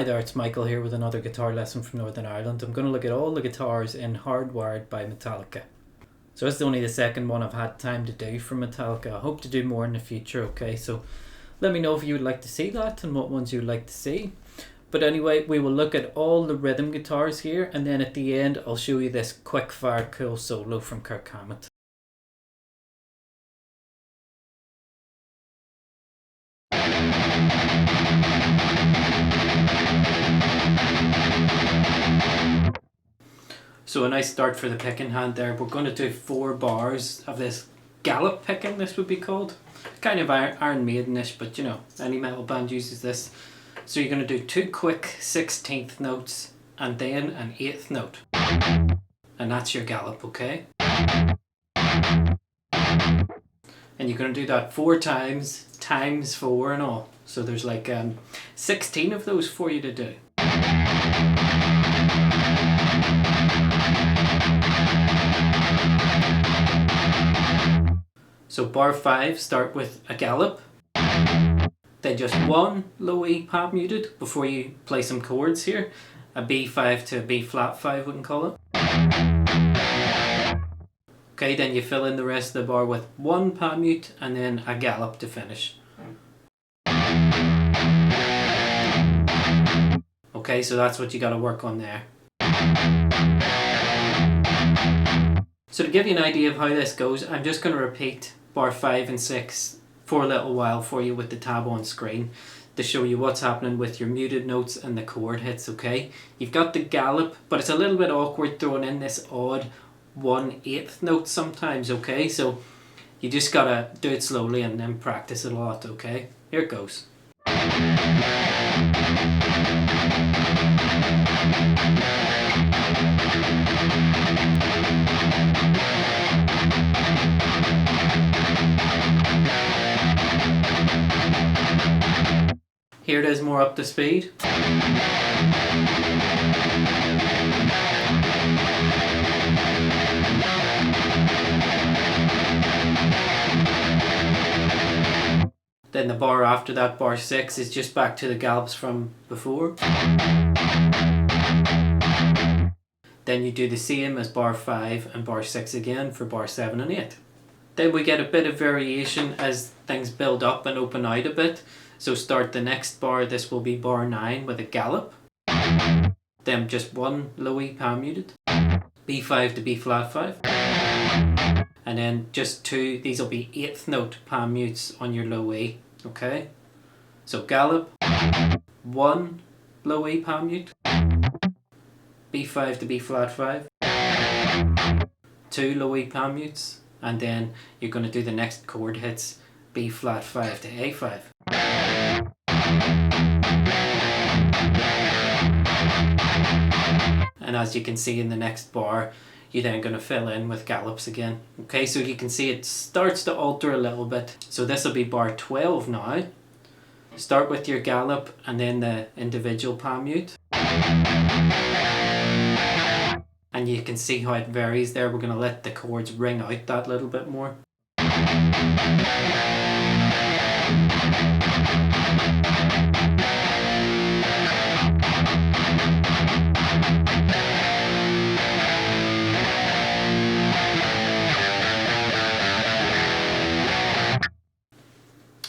Hi there, it's Michael here with another guitar lesson from Northern Ireland. I'm going to look at all the guitars in Hardwired by Metallica. So this is only the second one I've had time to do from Metallica. I hope to do more in the future, okay? So let me know if you would like to see that and what ones you would like to see. But anyway, we will look at all the rhythm guitars here, and then at the end I'll show you this quick fire cool solo from Kirk Hammett. So a nice start for the picking hand there. We're going to do 4 bars of this gallop picking, this would be called. Kind of Iron Maiden-ish, but you know, any metal band uses this. So you're going to do 2 quick 16th notes and then an 8th note. And that's your gallop, okay? And you're going to do that 4 times, times 4 and all. So there's like 16 of those for you to do. So bar 5, start with a gallop, then just 1 low E palm muted before you play some chords here. A B5 to a B flat 5 we can call it. Okay, then you fill in the rest of the bar with 1 palm mute and then a gallop to finish. Okay, so that's what you got to work on there. So to give you an idea of how this goes, I'm just going to repeat bar 5 and 6 for a little while for you with the tab on screen to show you what's happening with your muted notes and the chord hits, okay? You've got the gallop, but it's a little bit awkward throwing in this odd 1/8 note sometimes, okay? So you just gotta do it slowly and then practice it a lot, okay? Here it goes. Here it is more up to speed. Then the bar after that, bar 6, is just back to the gallops from before. Then you do the same as bar 5 and bar 6 again for bar 7 and 8. Then we get a bit of variation as things build up and open out a bit. So start the next bar, this will be bar 9 with a gallop. Then just 1 low E palm muted. B5 to B flat 5. And then just 2, these will be 8th note palm mutes on your low E. Okay? So gallop, 1 low E palm mute. B5 to B flat 5. 2 low E palm mutes. And then you're going to do the next chord hits, B flat 5 to A5. And as you can see in the next bar, you're then going to fill in with gallops again. Okay, so you can see it starts to alter a little bit. So this will be bar 12 now. Start with your gallop and then the individual palm mute. And you can see how it varies there. We're going to let the chords ring out that little bit more.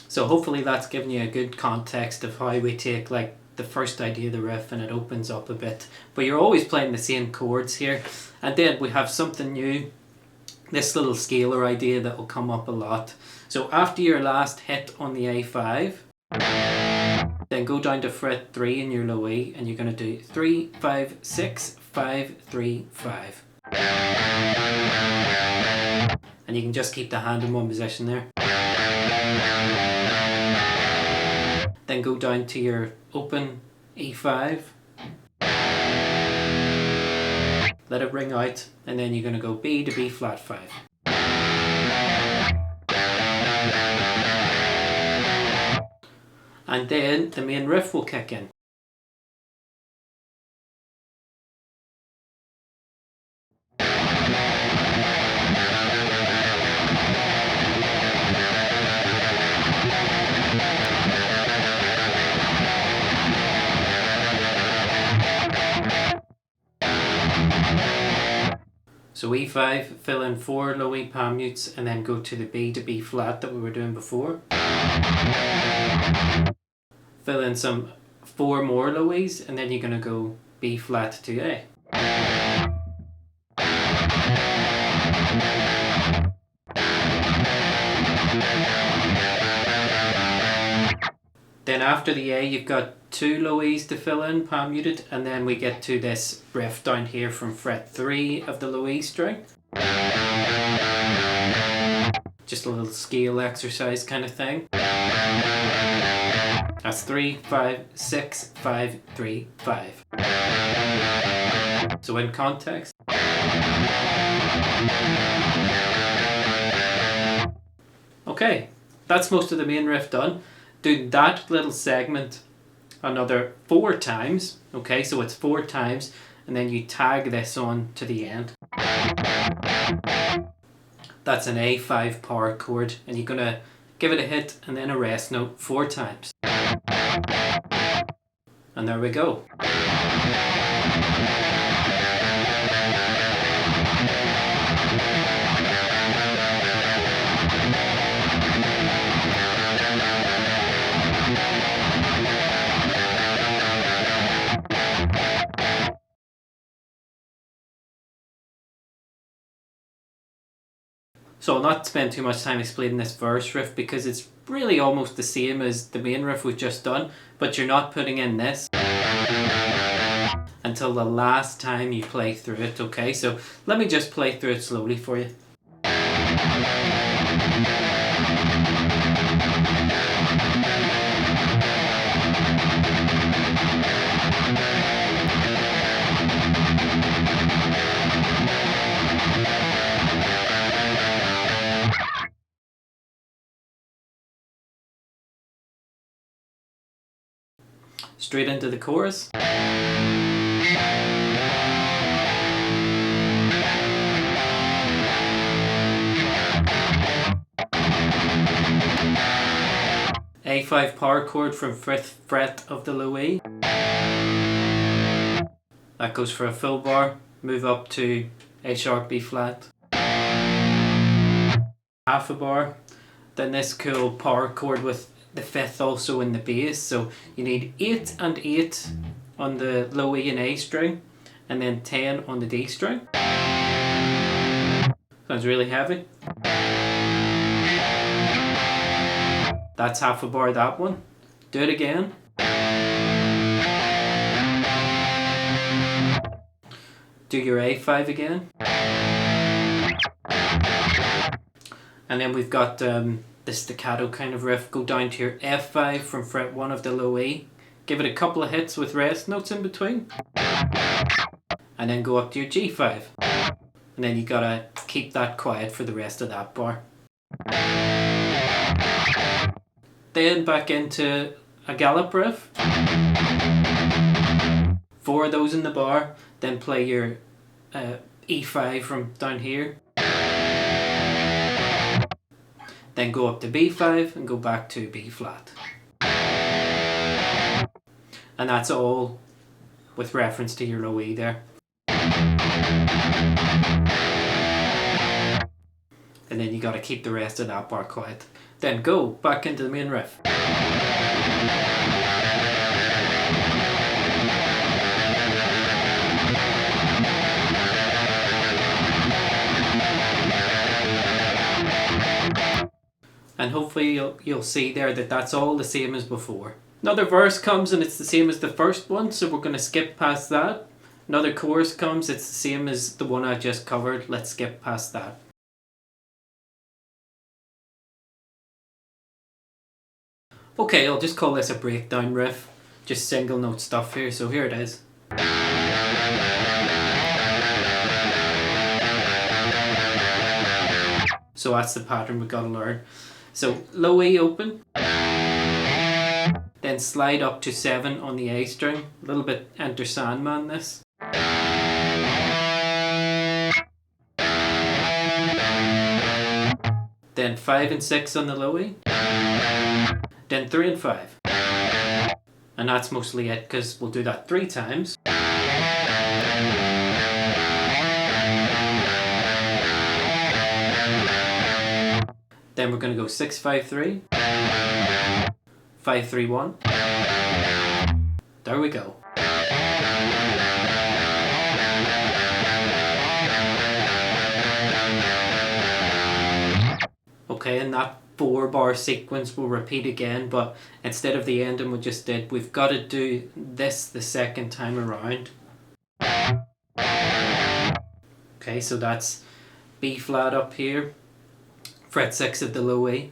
So hopefully that's given you a good context of how we take like the first idea of the riff and it opens up a bit. But you're always playing the same chords here. And then we have something new, this little scalar idea that will come up a lot. So after your last hit on the A5, then go down to fret 3 in your low E and you're going to do 3, 5, 6, 5, 3, 5. And you can just keep the hand in one position there. Then go down to your open E5. Let it ring out, and then you're going to go B to B flat 5. And then the main riff will kick in. So E5, fill in 4 low E palm mutes, and then go to the B to B flat that we were doing before. Fill in some 4 more low E's, and then you're going to go B flat to A. Then after the A, you've got 2 low E's to fill in, palm muted, and then we get to this riff down here from fret 3 of the low E string. Just a little scale exercise kind of thing. That's 3, 5, 6, 5, 3, 5. So in context. Okay, that's most of the main riff done. Do that little segment another 4 times. Okay, so it's 4 times, and then you tag this on to the end. That's an A5 power chord, and you're gonna give it a hit and then a rest note 4 times. And there we go. So I'll not spend too much time explaining this verse riff because it's really almost the same as the main riff we've just done, but you're not putting in this until the last time you play through it, okay? So let me just play through it slowly for you. Straight into the chorus. A5 power chord from 5th fret of the low E. That goes for a full bar. Move up to A sharp, B flat. Half a bar. Then this cool power chord with the 5th also in the bass, so you need 8 and 8 on the low E and A string, and then 10 on the D string. Sounds really heavy. That's half a bar, that one. Do it again. Do your A5 again. And then we've got the staccato kind of riff. Go down to your F5 from fret 1 of the low E. Give it a couple of hits with rest notes in between. And then go up to your G5. And then you gotta keep that quiet for the rest of that bar. Then back into a gallop riff. 4 of those in the bar. Then play your E5 from down here. Then go up to B5 and go back to B flat. And that's all with reference to your low E there. And then you gotta keep the rest of that bar quiet. Then go back into the main riff. And hopefully you'll see there that that's all the same as before. Another verse comes and it's the same as the first one, so we're going to skip past that. Another chorus comes, it's the same as the one I just covered. Let's skip past that. Okay, I'll just call this a breakdown riff. Just single note stuff here, so here it is. So that's the pattern we gotta learn. So low E open, then slide up to 7 on the A string, a little bit Enter Sandman this. Then 5 and 6 on the low E, then 3 and 5. And that's mostly it because we'll do that 3 times. Then we're going to go 6-5-3, 5-3-1. There we go. Okay, and that 4-bar sequence will repeat again, but instead of the ending we just did, we've got to do this the second time around. Okay, so that's B flat up here, fret 6 of the low E,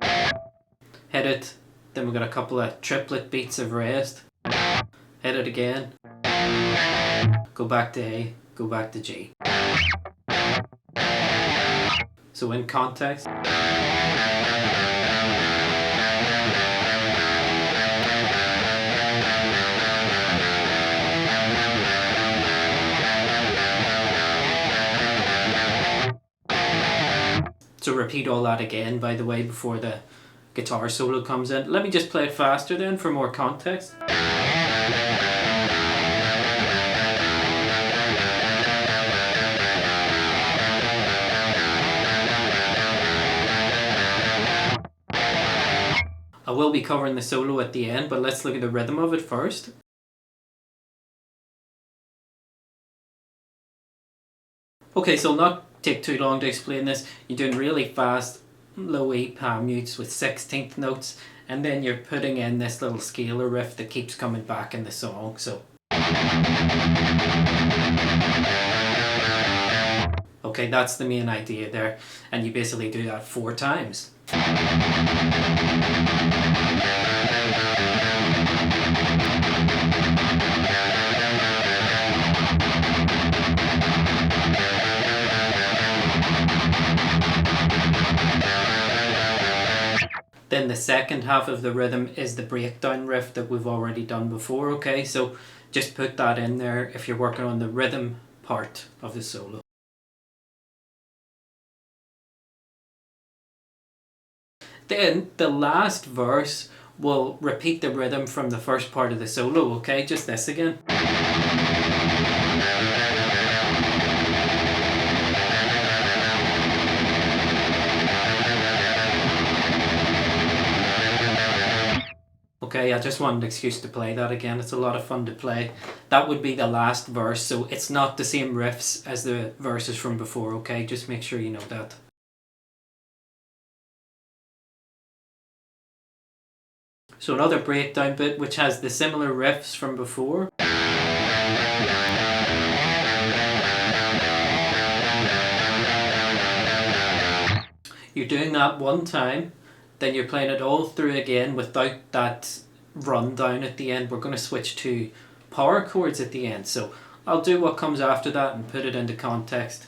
hit it, then we've got a couple of triplet beats of rest, hit it again, go back to A, go back to G. So in context, so repeat all that again, by the way, before the guitar solo comes in. Let me just play it faster then for more context. I will be covering the solo at the end, but let's look at the rhythm of it first. Okay, so I'll not take too long to explain this. You're doing really fast low E palm mutes with 16th notes, and then you're putting in this little scalar riff that keeps coming back in the song. So okay, that's the main idea there, and you basically do that 4 times. Then the second half of the rhythm is the breakdown riff that we've already done before, okay? So just put that in there if you're working on the rhythm part of the solo. Then the last verse will repeat the rhythm from the first part of the solo, okay? Just this again. Okay, I just wanted an excuse to play that again. It's a lot of fun to play. That would be the last verse, so it's not the same riffs as the verses from before, okay? Just make sure you know that. So another breakdown bit which has the similar riffs from before. You're doing that one time, then you're playing it all through again without that rundown at the end. We're going to switch to power chords at the end, so I'll do what comes after that and put it into context.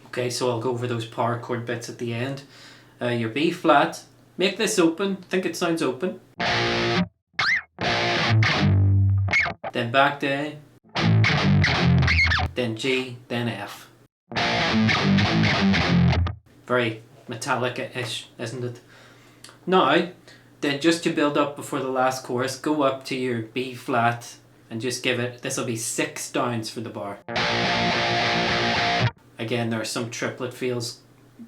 Okay, so I'll go over those power chord bits at the end. Your B flat, make this open, think it sounds open. Then back to A, then G, then F. Very Metallica-ish, isn't it? Now, then just to build up before the last chorus, go up to your B flat and just give it, this will be 6 downs for the bar. Again, there are some triplet feels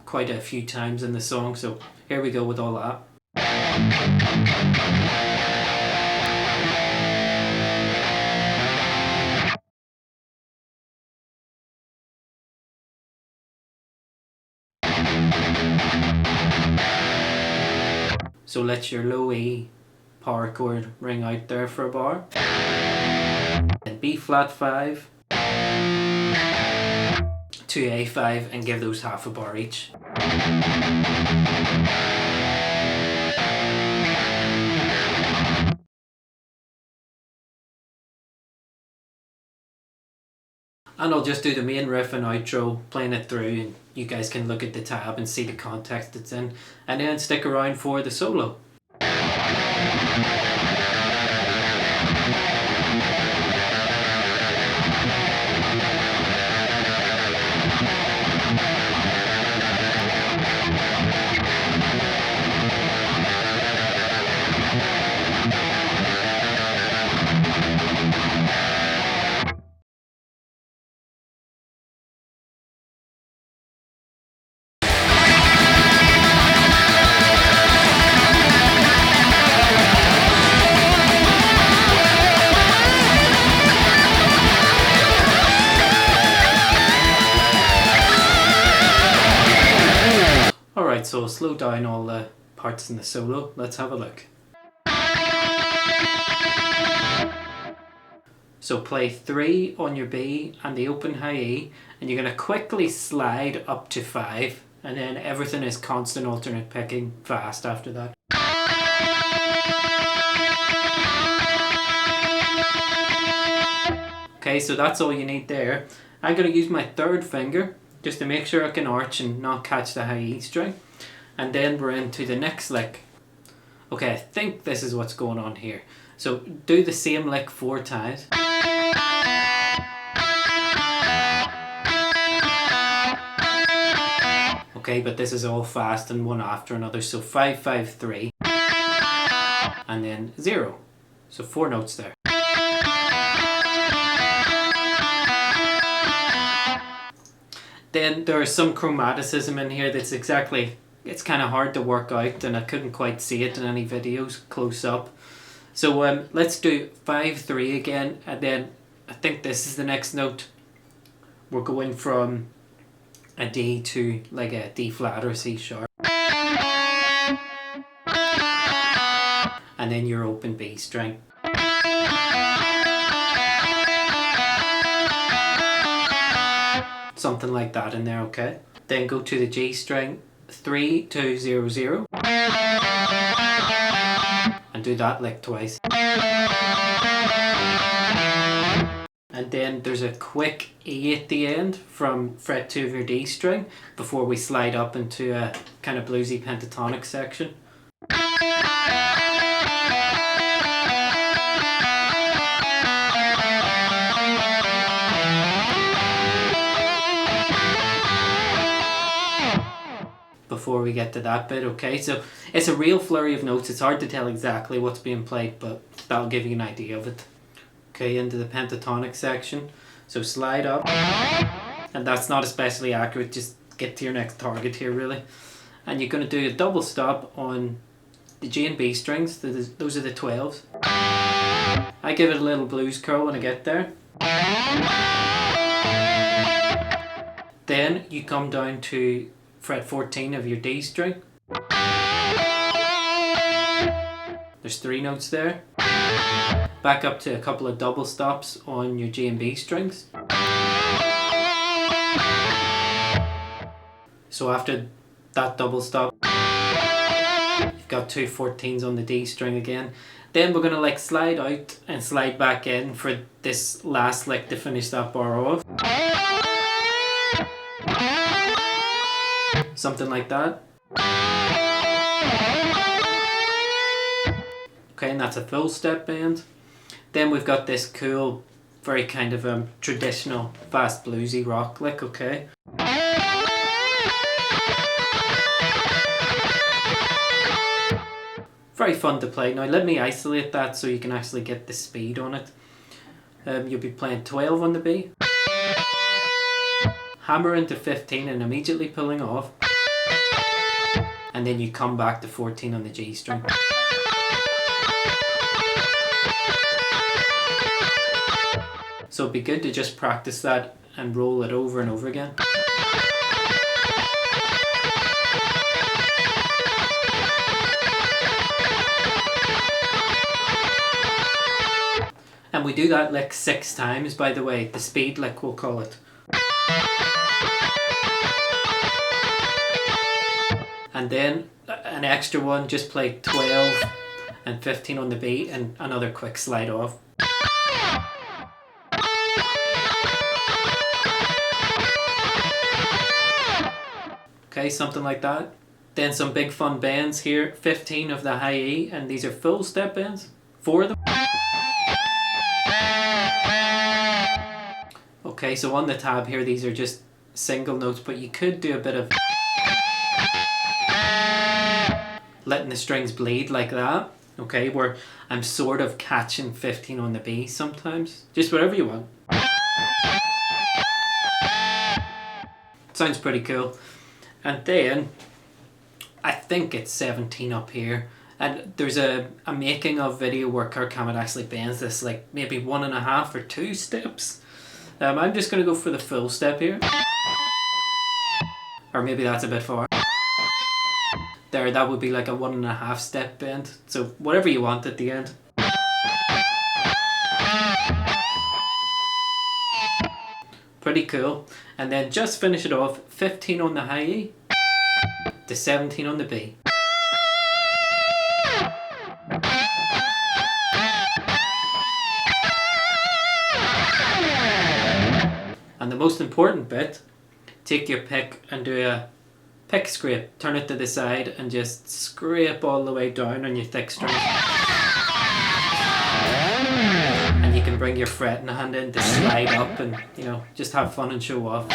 quite a few times in the song, so here we go with all that. So let your low E power chord ring out there for a bar. Then B flat 5 to A5 and give those half a bar each. And I'll just do the main riff and outro, playing it through, and you guys can look at the tab and see the context it's in, and then stick around for the solo. So I'll slow down all the parts in the solo. Let's have a look. So play 3 on your B and the open high E, and you're going to quickly slide up to 5, and then everything is constant alternate picking fast after that. Okay, so that's all you need there. I'm going to use my third finger just to make sure I can arch and not catch the high E string. And then we're into the next lick. Okay, I think this is what's going on here. So do the same lick 4 times. Okay, but this is all fast and one after another. So 5, 5, 3. And then 0. So 4 notes there. Then there's some chromaticism in here that's it's kind of hard to work out, and I couldn't quite see it in any videos close up. So let's do 5, 3 again, and then I think this is the next note. We're going from a D to like a D flat or C sharp. And then your open B string. Something like that in there, okay? Then go to the G string, 3, 2, 0, 0. And do that lick twice. And then there's a quick E at the end from fret 2 of your D string before we slide up into a kind of bluesy pentatonic section. Before we get to that bit, okay? So it's a real flurry of notes. It's hard to tell exactly what's being played, but that'll give you an idea of it. Okay, into the pentatonic section. So slide up, and that's not especially accurate, just get to your next target here really. And you're going to do a double stop on the G and B strings, those are the 12s. I give it a little blues curl when I get there. Then you come down to fret 14 of your D string. There's 3 notes there. Back up to a couple of double stops on your G and B strings. So after that double stop, you've got 2 14s on the D string again. Then we're going to like slide out and slide back in for this last lick to finish that bar off. Something like that. Okay, and that's a full step bend. Then we've got this cool, very kind of traditional, fast bluesy rock lick, okay? Very fun to play. Now let me isolate that so you can actually get the speed on it. You'll be playing 12 on the B. Hammer into 15 and immediately pulling off. And then you come back to 14 on the G string. So it'd be good to just practice that and roll it over and over again. And we do that lick 6 times, by the way, the speed lick we'll call it. And then an extra one, just play 12 and 15 on the B and another quick slide off. Okay, something like that. Then some big fun bends here, 15 of the high E, and these are full step bends, 4 of them. Okay, so on the tab here, these are just single notes, but you could do a bit of letting the strings bleed like that, okay, where I'm sort of catching 15 on the B sometimes, just whatever you want. Sounds pretty cool. And then I think it's 17 up here, and there's a making of video where Kirk Hammett actually bends this like maybe 1.5 or 2 steps. I'm just going to go for the full step here, or maybe that's a bit far. there, that would be like a 1.5 step bend. So whatever you want at the end. Pretty cool. And then just finish it off, 15 on the high E to 17 on the B. And the most important bit, take your pick and do a pick scrape. Turn it to the side and just scrape all the way down on your thick string. And you can bring your fretting hand in to slide up and, you know, just have fun and show off.